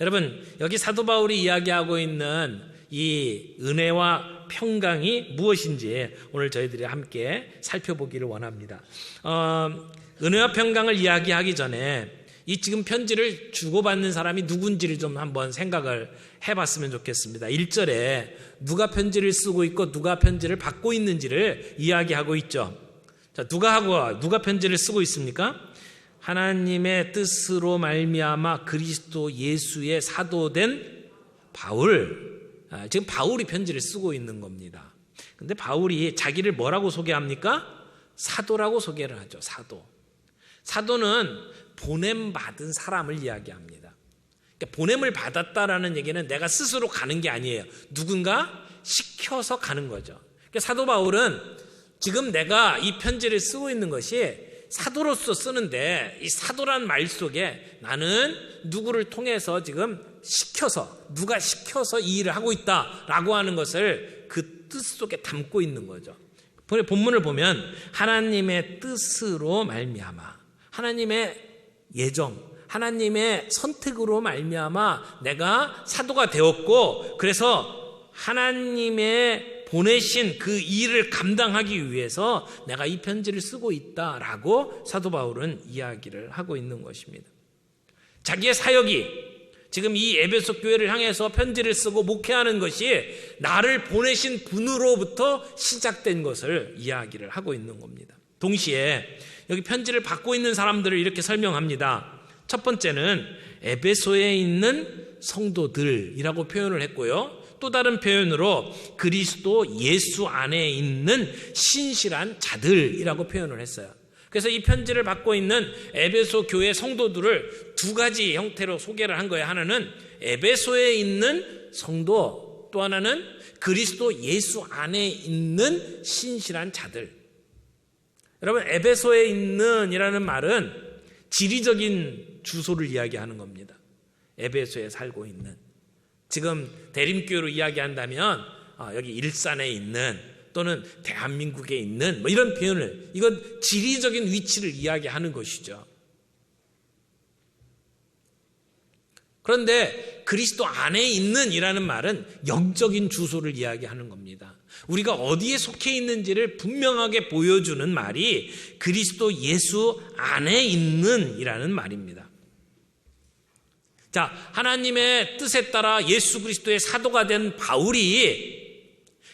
여러분, 여기 사도 바울이 이야기하고 있는 이 은혜와 평강이 무엇인지 오늘 저희들이 함께 살펴보기를 원합니다. 은혜와 평강을 이야기하기 전에 이 지금 편지를 주고받는 사람이 누군지를 좀 한번 생각을 해봤으면 좋겠습니다. 1절에 누가 편지를 쓰고 있고 누가 편지를 받고 있는지를 이야기하고 있죠. 자, 누가 편지를 쓰고 있습니까? 하나님의 뜻으로 말미암아 그리스도 예수의 사도된 바울. 지금 바울이 편지를 쓰고 있는 겁니다. 근데 바울이 자기를 뭐라고 소개합니까? 사도라고 소개를 하죠. 사도는 보냄받은 사람을 이야기합니다. 그러니까 보냄을 받았다라는 얘기는 내가 스스로 가는 게 아니에요. 누군가 시켜서 가는 거죠. 그러니까 사도 바울은 지금 내가 이 편지를 쓰고 있는 것이 사도로서 쓰는데 이 사도란 말 속에 나는 누구를 통해서 지금 누가 시켜서 이 일을 하고 있다라고 하는 것을 그 뜻 속에 담고 있는 거죠. 본문을 보면 하나님의 뜻으로 말미암아, 하나님의 예정, 하나님의 선택으로 말미암아 내가 사도가 되었고, 그래서 하나님의 보내신 그 일을 감당하기 위해서 내가 이 편지를 쓰고 있다라고 사도 바울은 이야기를 하고 있는 것입니다. 자기의 사역이 지금 이 에베소 교회를 향해서 편지를 쓰고 목회하는 것이 나를 보내신 분으로부터 시작된 것을 이야기를 하고 있는 겁니다. 동시에 여기 편지를 받고 있는 사람들을 이렇게 설명합니다. 첫 번째는 에베소에 있는 성도들이라고 표현을 했고요. 또 다른 표현으로 그리스도 예수 안에 있는 신실한 자들이라고 표현을 했어요. 그래서 이 편지를 받고 있는 에베소 교회 성도들을 두 가지 형태로 소개를 한 거예요. 하나는 에베소에 있는 성도, 또 하나는 그리스도 예수 안에 있는 신실한 자들. 여러분, 에베소에 있는 이라는 말은 지리적인 주소를 이야기하는 겁니다. 에베소에 살고 있는. 지금 대림교회로 이야기한다면 여기 일산에 있는 또는 대한민국에 있는 이런 표현을, 이건 지리적인 위치를 이야기하는 것이죠. 그런데 그리스도 안에 있는 이라는 말은 영적인 주소를 이야기하는 겁니다. 우리가 어디에 속해 있는지를 분명하게 보여주는 말이 그리스도 예수 안에 있는 이라는 말입니다. 자, 하나님의 뜻에 따라 예수 그리스도의 사도가 된 바울이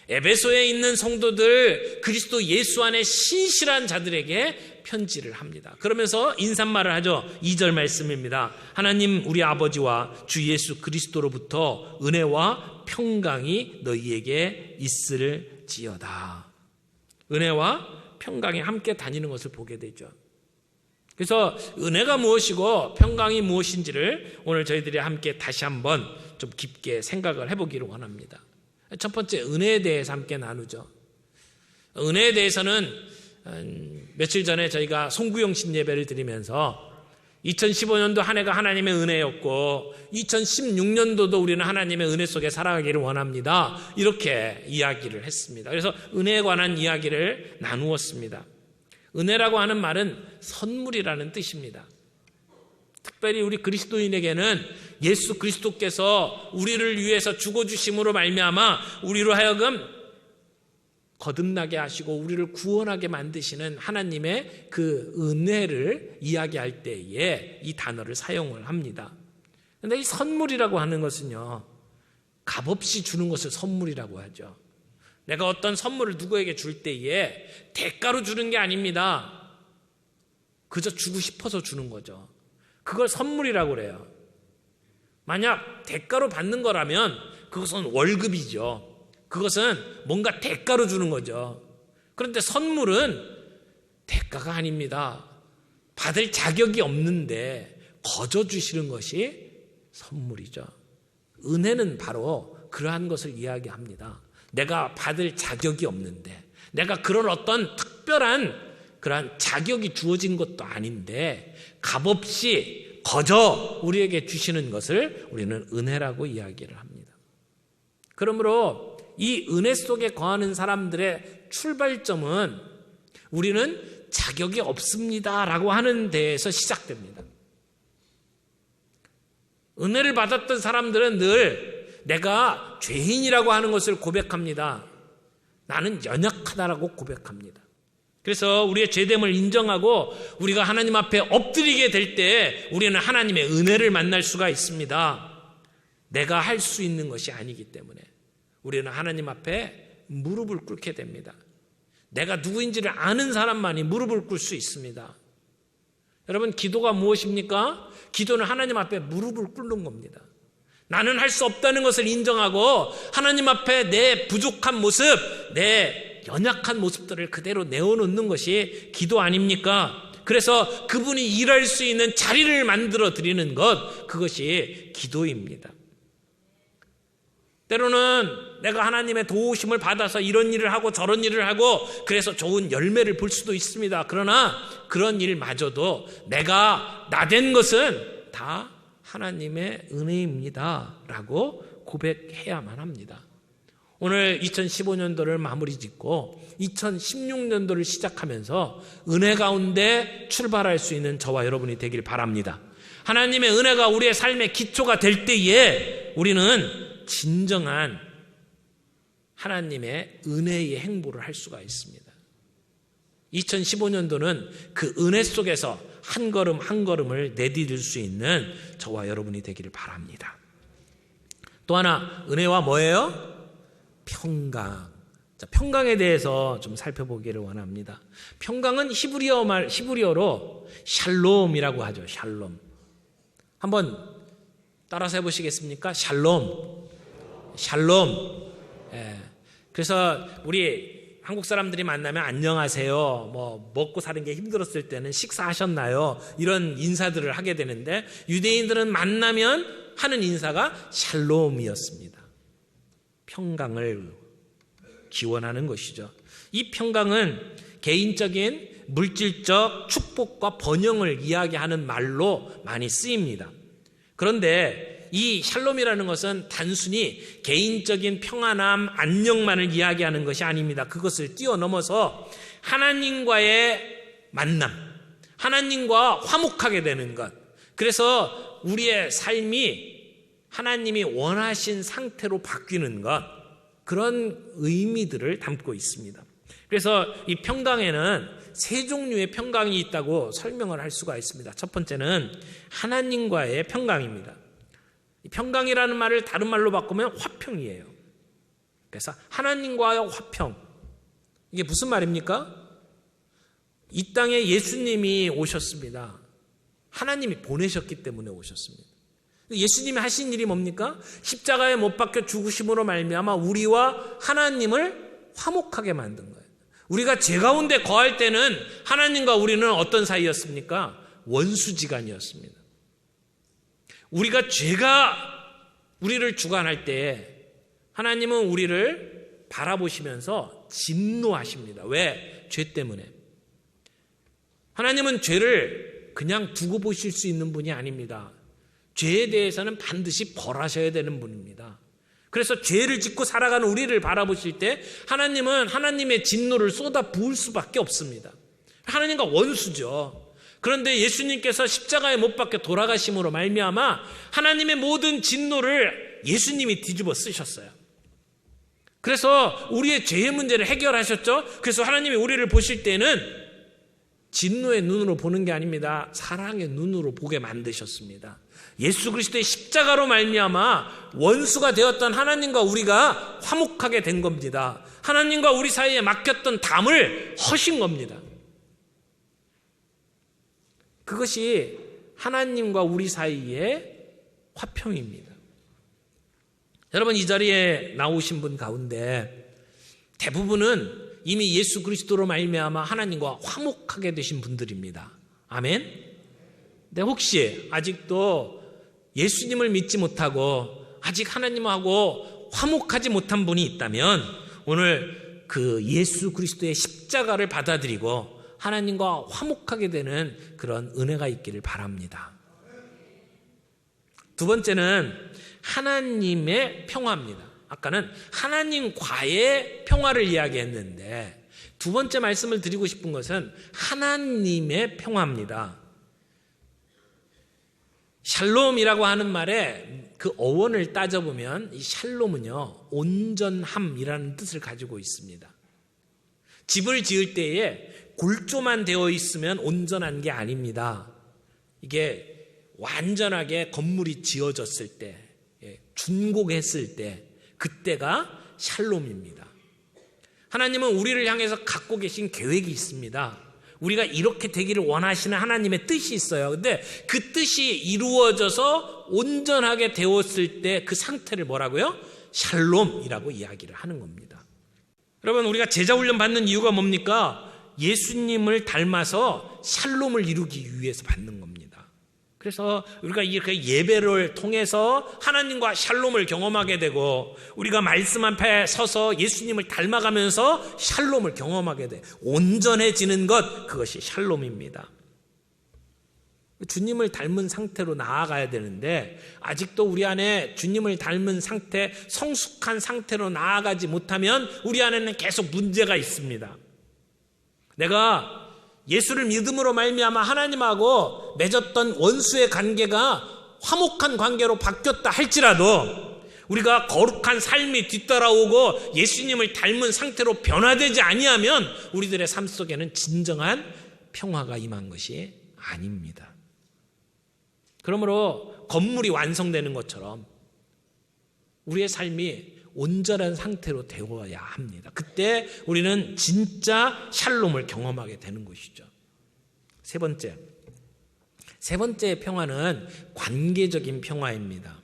에베소에 있는 성도들, 그리스도 예수 안에 신실한 자들에게 편지를 합니다. 그러면서 인사말을 하죠. 2절 말씀입니다. 하나님 우리 아버지와 주 예수 그리스도로부터 은혜와 평강이 너희에게 있을지어다. 은혜와 평강이 함께 다니는 것을 보게 되죠. 그래서 은혜가 무엇이고 평강이 무엇인지를 오늘 저희들이 함께 다시 한번 좀 깊게 생각을 해보기를 원합니다. 첫 번째, 은혜에 대해서 함께 나누죠. 은혜에 대해서는 며칠 전에 저희가 송구영신 예배를 드리면서 2015년도 한 해가 하나님의 은혜였고 2016년도도 우리는 하나님의 은혜 속에 살아가기를 원합니다. 이렇게 이야기를 했습니다. 그래서 은혜에 관한 이야기를 나누었습니다. 은혜라고 하는 말은 선물이라는 뜻입니다. 특별히 우리 그리스도인에게는 예수 그리스도께서 우리를 위해서 죽어주심으로 말미암아 우리로 하여금 거듭나게 하시고 우리를 구원하게 만드시는 하나님의 그 은혜를 이야기할 때에 이 단어를 사용을 합니다. 그런데 이 선물이라고 하는 것은요, 값없이 주는 것을 선물이라고 하죠. 내가 어떤 선물을 누구에게 줄 때에 대가로 주는 게 아닙니다. 그저 주고 싶어서 주는 거죠. 그걸 선물이라고 그래요. 만약 대가로 받는 거라면 그것은 월급이죠. 그것은 뭔가 대가로 주는 거죠. 그런데 선물은 대가가 아닙니다. 받을 자격이 없는데 거저 주시는 것이 선물이죠. 은혜는 바로 그러한 것을 이야기합니다. 내가 받을 자격이 없는데, 내가 그런 어떤 특별한 그러한 자격이 주어진 것도 아닌데 값없이 거저 우리에게 주시는 것을 우리는 은혜라고 이야기를 합니다. 그러므로 이 은혜 속에 거하는 사람들의 출발점은 우리는 자격이 없습니다라고 하는 데에서 시작됩니다. 은혜를 받았던 사람들은 늘 내가 죄인이라고 하는 것을 고백합니다. 나는 연약하다라고 고백합니다. 그래서 우리의 죄됨을 인정하고 우리가 하나님 앞에 엎드리게 될 때 우리는 하나님의 은혜를 만날 수가 있습니다. 내가 할 수 있는 것이 아니기 때문에 우리는 하나님 앞에 무릎을 꿇게 됩니다. 내가 누구인지를 아는 사람만이 무릎을 꿇을 수 있습니다. 여러분, 기도가 무엇입니까? 기도는 하나님 앞에 무릎을 꿇는 겁니다. 나는 할 수 없다는 것을 인정하고 하나님 앞에 내 부족한 모습, 내 연약한 모습들을 그대로 내어놓는 것이 기도 아닙니까? 그래서 그분이 일할 수 있는 자리를 만들어 드리는 것, 그것이 기도입니다. 때로는 내가 하나님의 도우심을 받아서 이런 일을 하고 저런 일을 하고 그래서 좋은 열매를 볼 수도 있습니다. 그러나 그런 일마저도 내가 나된 것은 다 하나님의 은혜입니다 라고 고백해야만 합니다. 오늘 2015년도를 마무리 짓고 2016년도를 시작하면서 은혜 가운데 출발할 수 있는 저와 여러분이 되길 바랍니다. 하나님의 은혜가 우리의 삶의 기초가 될 때에 우리는 진정한 하나님의 은혜의 행보를 할 수가 있습니다. 2015년도는 그 은혜 속에서 한 걸음 한 걸음을 내디딜 수 있는 저와 여러분이 되기를 바랍니다. 또 하나, 은혜와 뭐예요? 평강. 자, 평강에 대해서 좀 살펴보기를 원합니다. 평강은 히브리어로 샬롬이라고 하죠. 샬롬. 한번 따라서 해보시겠습니까? 샬롬. 샬롬. 예. 그래서 우리 한국 사람들이 만나면 안녕하세요, 뭐 먹고 사는 게 힘들었을 때는 식사하셨나요? 이런 인사들을 하게 되는데 유대인들은 만나면 하는 인사가 샬롬이었습니다. 평강을 기원하는 것이죠. 이 평강은 개인적인 물질적 축복과 번영을 이야기하는 말로 많이 쓰입니다. 그런데 이 샬롬이라는 것은 단순히 개인적인 평안함, 안녕만을 이야기하는 것이 아닙니다. 그것을 뛰어넘어서 하나님과의 만남, 하나님과 화목하게 되는 것, 그래서 우리의 삶이 하나님이 원하신 상태로 바뀌는 것, 그런 의미들을 담고 있습니다. 그래서 이 평강에는 세 종류의 평강이 있다고 설명을 할 수가 있습니다. 첫 번째는 하나님과의 평강입니다. 평강이라는 말을 다른 말로 바꾸면 화평이에요. 그래서 하나님과의 화평. 이게 무슨 말입니까? 이 땅에 예수님이 오셨습니다. 하나님이 보내셨기 때문에 오셨습니다. 예수님이 하신 일이 뭡니까? 십자가에 못 박혀 죽으심으로 말미암아 우리와 하나님을 화목하게 만든 거예요. 우리가 죄 가운데 거할 때는 하나님과 우리는 어떤 사이였습니까? 원수지간이었습니다. 우리가 죄가 우리를 주관할 때 하나님은 우리를 바라보시면서 진노하십니다. 왜? 죄 때문에. 하나님은 죄를 그냥 두고 보실 수 있는 분이 아닙니다. 죄에 대해서는 반드시 벌하셔야 되는 분입니다. 그래서 죄를 짓고 살아가는 우리를 바라보실 때 하나님은 하나님의 진노를 쏟아 부을 수밖에 없습니다. 하나님과 원수죠. 그런데 예수님께서 십자가에 못 박혀 돌아가심으로 말미암아 하나님의 모든 진노를 예수님이 뒤집어 쓰셨어요. 그래서 우리의 죄의 문제를 해결하셨죠. 그래서 하나님이 우리를 보실 때는 진노의 눈으로 보는 게 아닙니다. 사랑의 눈으로 보게 만드셨습니다. 예수 그리스도의 십자가로 말미암아 원수가 되었던 하나님과 우리가 화목하게 된 겁니다. 하나님과 우리 사이에 막혔던 담을 허신 겁니다. 그것이 하나님과 우리 사이의 화평입니다. 여러분, 이 자리에 나오신 분 가운데 대부분은 이미 예수 그리스도로 말미암아 하나님과 화목하게 되신 분들입니다. 아멘? 근데 혹시 아직도 예수님을 믿지 못하고 아직 하나님하고 화목하지 못한 분이 있다면 오늘 그 예수 그리스도의 십자가를 받아들이고 하나님과 화목하게 되는 그런 은혜가 있기를 바랍니다. 두 번째는 하나님의 평화입니다. 아까는 하나님과의 평화를 이야기했는데 두 번째 말씀을 드리고 싶은 것은 하나님의 평화입니다. 샬롬이라고 하는 말에 그 어원을 따져보면 이 샬롬은요, 온전함이라는 뜻을 가지고 있습니다. 집을 지을 때에 골조만 되어 있으면 온전한 게 아닙니다. 이게 완전하게 건물이 지어졌을 때, 준공했을 때, 그때가 샬롬입니다. 하나님은 우리를 향해서 갖고 계신 계획이 있습니다. 우리가 이렇게 되기를 원하시는 하나님의 뜻이 있어요. 근데 그 뜻이 이루어져서 온전하게 되었을 때 그 상태를 뭐라고요? 샬롬이라고 이야기를 하는 겁니다. 여러분, 우리가 제자훈련 받는 이유가 뭡니까? 예수님을 닮아서 샬롬을 이루기 위해서 받는 겁니다. 그래서 우리가 이렇게 예배를 통해서 하나님과 샬롬을 경험하게 되고, 우리가 말씀 앞에 서서 예수님을 닮아가면서 샬롬을 경험하게 돼. 온전해지는 것, 그것이 샬롬입니다. 주님을 닮은 상태로 나아가야 되는데, 아직도 우리 안에 주님을 닮은 상태, 성숙한 상태로 나아가지 못하면 우리 안에는 계속 문제가 있습니다. 내가 예수를 믿음으로 말미암아 하나님하고 맺었던 원수의 관계가 화목한 관계로 바뀌었다 할지라도, 우리가 거룩한 삶이 뒤따라오고 예수님을 닮은 상태로 변화되지 아니하면 우리들의 삶 속에는 진정한 평화가 임한 것이 아닙니다. 그러므로 건물이 완성되는 것처럼 우리의 삶이 온전한 상태로 되어야 합니다. 그때 우리는 진짜 샬롬을 경험하게 되는 것이죠. 세 번째 평화는 관계적인 평화입니다.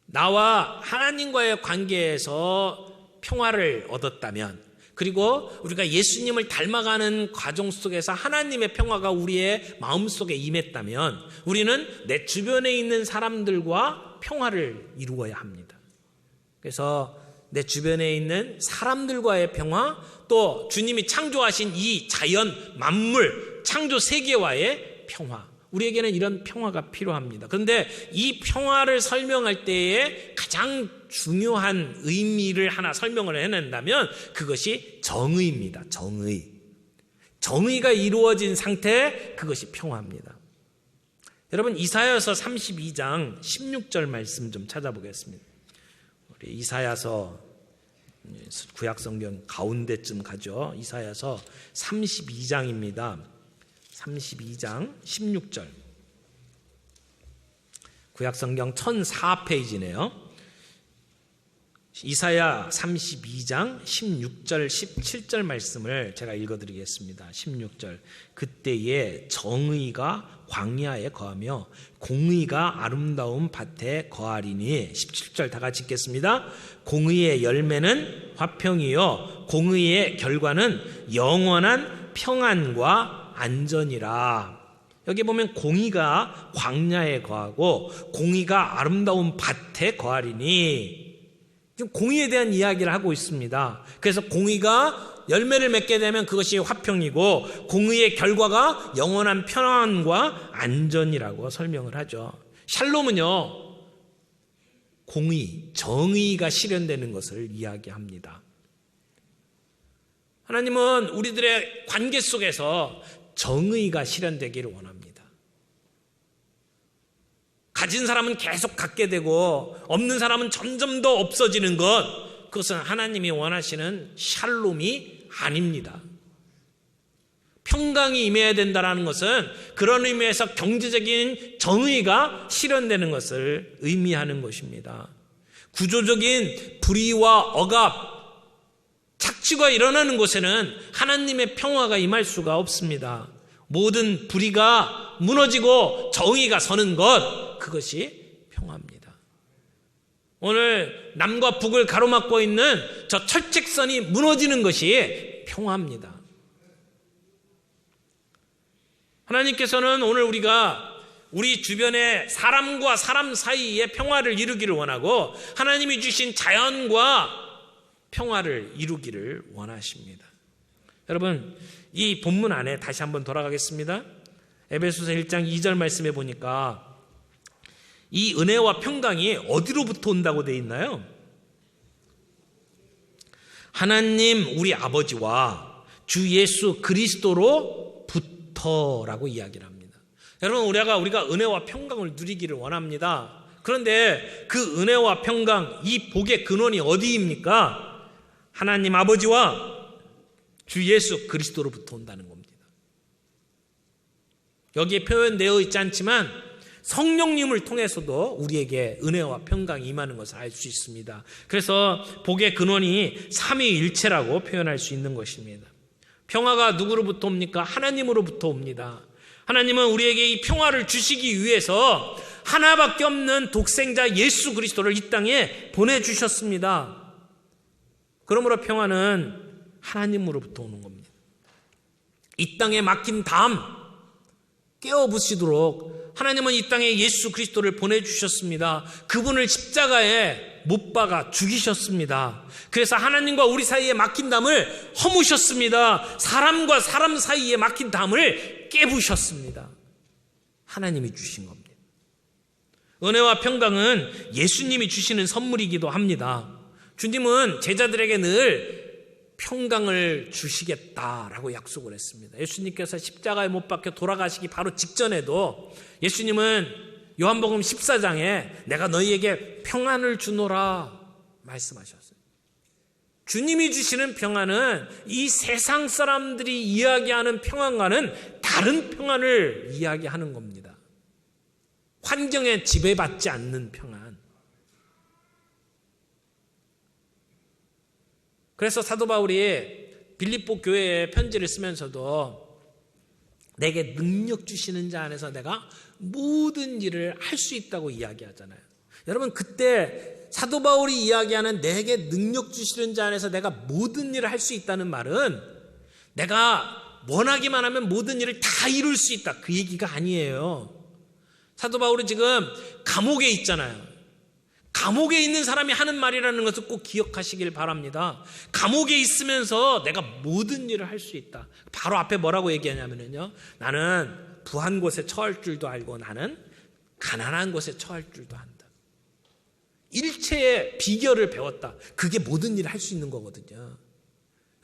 나와 하나님과의 관계에서 평화를 얻었다면, 그리고 우리가 예수님을 닮아가는 과정 속에서 하나님의 평화가 우리의 마음속에 임했다면, 우리는 내 주변에 있는 사람들과 평화를 이루어야 합니다. 그래서 내 주변에 있는 사람들과의 평화, 또 주님이 창조하신 이 자연, 만물, 창조 세계와의 평화, 우리에게는 이런 평화가 필요합니다. 그런데 이 평화를 설명할 때에 가장 중요한 의미를 하나 설명을 해낸다면 그것이 정의입니다. 정의가 이루어진 상태, 그것이 평화입니다. 여러분, 이사야서 32장 16절 말씀 좀 찾아보겠습니다. 우리 이사야서 구약성경 가운데쯤 가죠. 이사야서 32장입니다. 32장 16절. 구약성경 1004페이지네요. 이사야 32장 16절 17절 말씀을 제가 읽어드리겠습니다. 16절. 그때에 정의가 광야에 거하며 공의가 아름다운 밭에 거하리니. 17절 다 같이 읽겠습니다. 공의의 열매는 화평이요 공의의 결과는 영원한 평안과 안전이라. 여기 보면 공의가 광야에 거하고 공의가 아름다운 밭에 거하리니, 지금 공의에 대한 이야기를 하고 있습니다. 그래서 공의가 열매를 맺게 되면 그것이 화평이고 공의의 결과가 영원한 평안과 안전이라고 설명을 하죠. 샬롬은요, 공의, 정의가 실현되는 것을 이야기합니다. 하나님은 우리들의 관계 속에서 정의가 실현되기를 원합니다. 가진 사람은 계속 갖게 되고 없는 사람은 점점 더 없어지는 것, 그것은 하나님이 원하시는 샬롬이 아닙니다. 평강이 임해야 된다는 것은 그런 의미에서 경제적인 정의가 실현되는 것을 의미하는 것입니다. 구조적인 불의와 억압, 착취가 일어나는 곳에는 하나님의 평화가 임할 수가 없습니다. 모든 불의가 무너지고 정의가 서는 것, 그것이 평화입니다. 오늘 남과 북을 가로막고 있는 저 철책선이 무너지는 것이 평화입니다. 하나님께서는 오늘 우리가 우리 주변의 사람과 사람 사이에 평화를 이루기를 원하고 하나님이 주신 자연과 평화를 이루기를 원하십니다. 여러분, 이 본문 안에 다시 한번 돌아가겠습니다. 에베소서 1장 2절 말씀해 보니까 이 은혜와 평강이 어디로부터 온다고 되어 있나요? 하나님 우리 아버지와 주 예수 그리스도로부터라고 이야기를 합니다. 여러분, 우리가 은혜와 평강을 누리기를 원합니다. 그런데 그 은혜와 평강, 이 복의 근원이 어디입니까? 하나님 아버지와 주 예수 그리스도로부터 온다는 겁니다. 여기에 표현되어 있지 않지만 성령님을 통해서도 우리에게 은혜와 평강이 임하는 것을 알 수 있습니다. 그래서 복의 근원이 삼위일체라고 표현할 수 있는 것입니다. 평화가 누구로부터 옵니까? 하나님으로부터 옵니다. 하나님은 우리에게 이 평화를 주시기 위해서 하나밖에 없는 독생자 예수 그리스도를 이 땅에 보내주셨습니다. 그러므로 평화는 하나님으로부터 오는 겁니다. 이 땅에 막힌 담 깨어부시도록 하나님은 이 땅에 예수 그리스도를 보내주셨습니다. 그분을 십자가에 못 박아 죽이셨습니다. 그래서 하나님과 우리 사이에 막힌 담을 허무셨습니다. 사람과 사람 사이에 막힌 담을 깨부셨습니다. 하나님이 주신 겁니다. 은혜와 평강은 예수님이 주시는 선물이기도 합니다. 주님은 제자들에게 늘 평강을 주시겠다라고 약속을 했습니다. 예수님께서 십자가에 못 박혀 돌아가시기 바로 직전에도 예수님은 요한복음 14장에 내가 너희에게 평안을 주노라 말씀하셨어요. 주님이 주시는 평안은 이 세상 사람들이 이야기하는 평안과는 다른 평안을 이야기하는 겁니다. 환경에 지배받지 않는 평안. 그래서 사도 바울이 빌립보 교회에 편지를 쓰면서도 내게 능력 주시는 자 안에서 내가 모든 일을 할 수 있다고 이야기하잖아요. 여러분, 그때 사도 바울이 이야기하는 내게 능력 주시는 자 안에서 내가 모든 일을 할 수 있다는 말은 내가 원하기만 하면 모든 일을 다 이룰 수 있다, 그 얘기가 아니에요. 사도 바울은 지금 감옥에 있잖아요. 감옥에 있는 사람이 하는 말이라는 것을 꼭 기억하시길 바랍니다. 감옥에 있으면서 내가 모든 일을 할 수 있다. 바로 앞에 뭐라고 얘기하냐면요, 나는 부한 곳에 처할 줄도 알고 나는 가난한 곳에 처할 줄도 안다. 일체의 비결을 배웠다. 그게 모든 일을 할 수 있는 거거든요.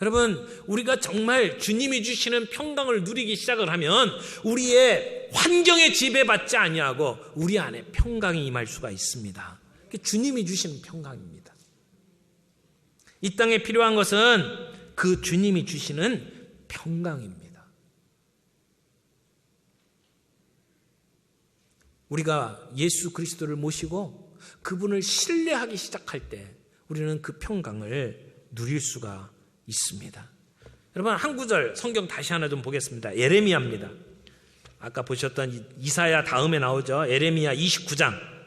여러분, 우리가 정말 주님이 주시는 평강을 누리기 시작을 하면 우리의 환경에 지배받지 아니하고 우리 안에 평강이 임할 수가 있습니다. 주님이 주시는 평강입니다. 이 땅에 필요한 것은 그 주님이 주시는 평강입니다. 우리가 예수 그리스도를 모시고 그분을 신뢰하기 시작할 때 우리는 그 평강을 누릴 수가 있습니다. 여러분, 한 구절 성경 다시 하나 좀 보겠습니다. 예레미야입니다. 아까 보셨던 이사야 다음에 나오죠. 예레미야 29장.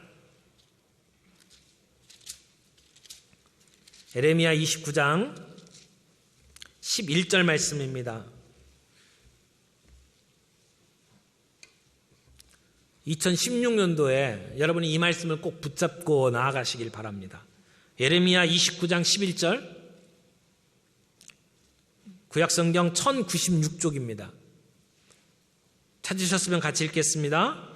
예레미야 29장 11절 말씀입니다. 2016년도에 여러분이 이 말씀을 꼭 붙잡고 나아가시길 바랍니다. 예레미야 29장 11절, 구약성경 1096쪽입니다. 찾으셨으면 같이 읽겠습니다.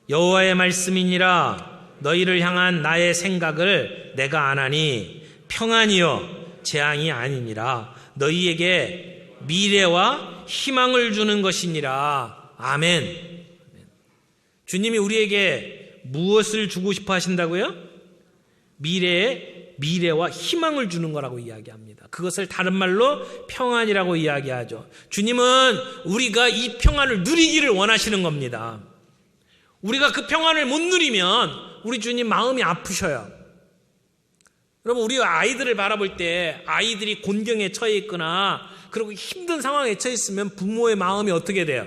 여호와의 말씀이니라. 너희를 향한 나의 생각을 내가 아나니 평안이요 재앙이 아니니라. 너희에게 미래와 희망을 주는 것이니라. 아멘. 주님이 우리에게 무엇을 주고 싶어 하신다고요? 미래와 희망을 주는 거라고 이야기합니다. 그것을 다른 말로 평안이라고 이야기하죠. 주님은 우리가 이 평안을 누리기를 원하시는 겁니다. 우리가 그 평안을 못 누리면 우리 주님 마음이 아프셔요. 여러분, 우리 아이들을 바라볼 때 아이들이 곤경에 처해 있거나 그리고 힘든 상황에 처해 있으면 부모의 마음이 어떻게 돼요?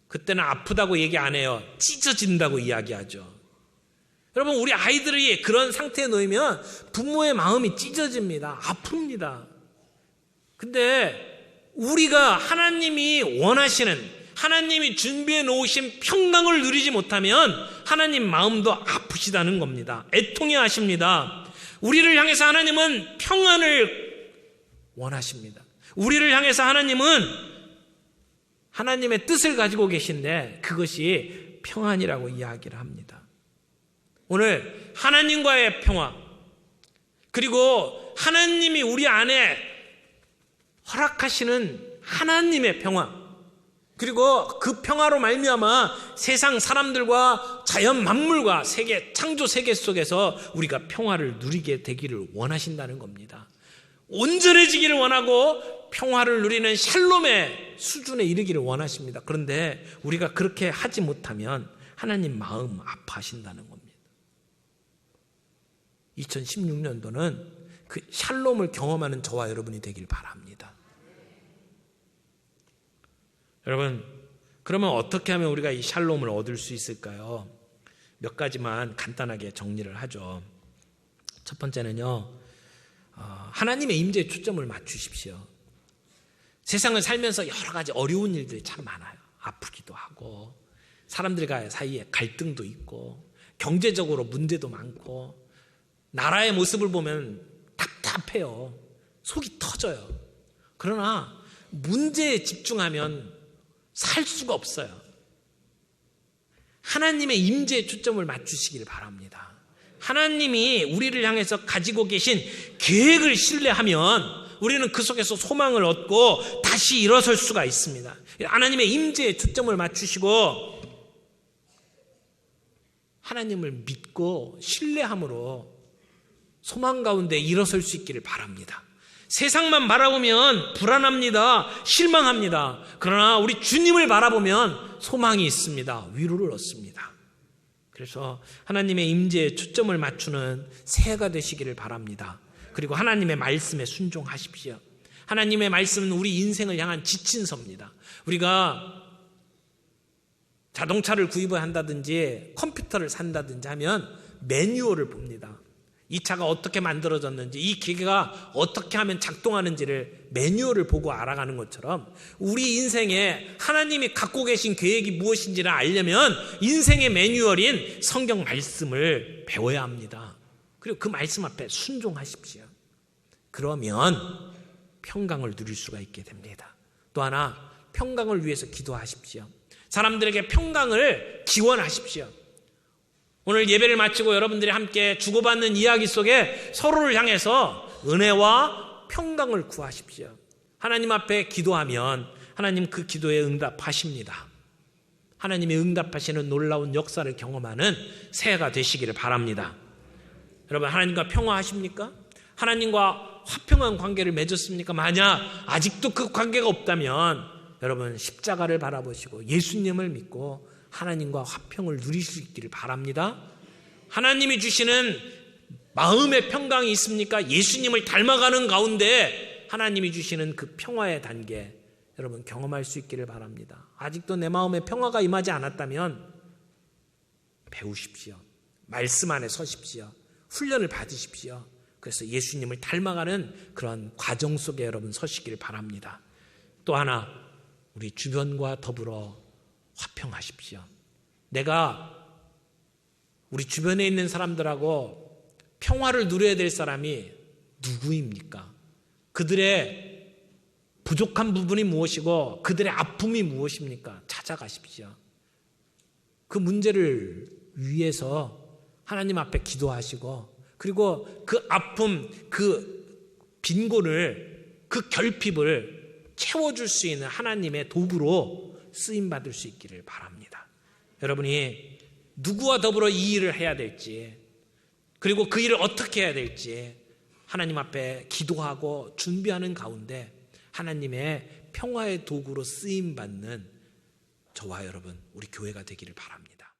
그때는 아프다고 얘기 안 해요. 찢어진다고 이야기하죠. 여러분, 우리 아이들이 그런 상태에 놓이면 부모의 마음이 찢어집니다. 아픕니다. 근데 우리가 하나님이 원하시는, 하나님이 준비해 놓으신 평강을 누리지 못하면 하나님 마음도 아프시다는 겁니다. 애통해 하십니다. 우리를 향해서 하나님은 평안을 원하십니다. 우리를 향해서 하나님은 하나님의 뜻을 가지고 계신데 그것이 평안이라고 이야기를 합니다. 오늘 하나님과의 평화, 그리고 하나님이 우리 안에 허락하시는 하나님의 평화, 그리고 그 평화로 말미암아 세상 사람들과 자연 만물과 세계 창조 세계 속에서 우리가 평화를 누리게 되기를 원하신다는 겁니다. 온전해지기를 원하고 평화를 누리는 샬롬의 수준에 이르기를 원하십니다. 그런데 우리가 그렇게 하지 못하면 하나님 마음 아파하신다는 겁니다. 2016년도는 그 샬롬을 경험하는 저와 여러분이 되길 바랍니다. 여러분, 그러면 어떻게 하면 우리가 이 샬롬을 얻을 수 있을까요? 몇 가지만 간단하게 정리를 하죠. 첫 번째는요, 하나님의 임재에 초점을 맞추십시오. 세상을 살면서 여러 가지 어려운 일들이 참 많아요. 아프기도 하고 사람들과 사이에 갈등도 있고 경제적으로 문제도 많고 나라의 모습을 보면 답답해요. 속이 터져요. 그러나 문제에 집중하면 살 수가 없어요. 하나님의 임재에 초점을 맞추시길 바랍니다. 하나님이 우리를 향해서 가지고 계신 계획을 신뢰하면 우리는 그 속에서 소망을 얻고 다시 일어설 수가 있습니다. 하나님의 임재에 초점을 맞추시고 하나님을 믿고 신뢰함으로 소망 가운데 일어설 수 있기를 바랍니다. 세상만 바라보면 불안합니다. 실망합니다. 그러나 우리 주님을 바라보면 소망이 있습니다. 위로를 얻습니다. 그래서 하나님의 임재에 초점을 맞추는 새해가 되시기를 바랍니다. 그리고 하나님의 말씀에 순종하십시오. 하나님의 말씀은 우리 인생을 향한 지침서입니다. 우리가 자동차를 구입을 한다든지 컴퓨터를 산다든지 하면 매뉴얼을 봅니다. 이 차가 어떻게 만들어졌는지, 이 기계가 어떻게 하면 작동하는지를 매뉴얼을 보고 알아가는 것처럼 우리 인생에 하나님이 갖고 계신 계획이 무엇인지를 알려면 인생의 매뉴얼인 성경 말씀을 배워야 합니다. 그리고 그 말씀 앞에 순종하십시오. 그러면 평강을 누릴 수가 있게 됩니다. 또 하나, 평강을 위해서 기도하십시오. 사람들에게 평강을 기원하십시오. 오늘 예배를 마치고 여러분들이 함께 주고받는 이야기 속에 서로를 향해서 은혜와 평강을 구하십시오. 하나님 앞에 기도하면 하나님 그 기도에 응답하십니다. 하나님의 응답하시는 놀라운 역사를 경험하는 새해가 되시기를 바랍니다. 여러분, 하나님과 평화하십니까? 하나님과 화평한 관계를 맺었습니까? 만약 아직도 그 관계가 없다면 여러분 십자가를 바라보시고 예수님을 믿고 하나님과 화평을 누릴 수 있기를 바랍니다. 하나님이 주시는 마음의 평강이 있습니까? 예수님을 닮아가는 가운데 하나님이 주시는 그 평화의 단계 여러분 경험할 수 있기를 바랍니다. 아직도 내 마음에 평화가 임하지 않았다면 배우십시오. 말씀 안에 서십시오. 훈련을 받으십시오. 그래서 예수님을 닮아가는 그런 과정 속에 여러분 서시기를 바랍니다. 또 하나, 우리 주변과 더불어 화평하십시오. 내가 우리 주변에 있는 사람들하고 평화를 누려야 될 사람이 누구입니까? 그들의 부족한 부분이 무엇이고 그들의 아픔이 무엇입니까? 찾아가십시오. 그 문제를 위해서 하나님 앞에 기도하시고 그리고 그 아픔, 그 빈곤을, 그 결핍을 채워줄 수 있는 하나님의 도구로 쓰임받을 수 있기를 바랍니다. 여러분이 누구와 더불어 이 일을 해야 될지 그리고 그 일을 어떻게 해야 될지 하나님 앞에 기도하고 준비하는 가운데 하나님의 평화의 도구로 쓰임받는 저와 여러분 우리 교회가 되기를 바랍니다.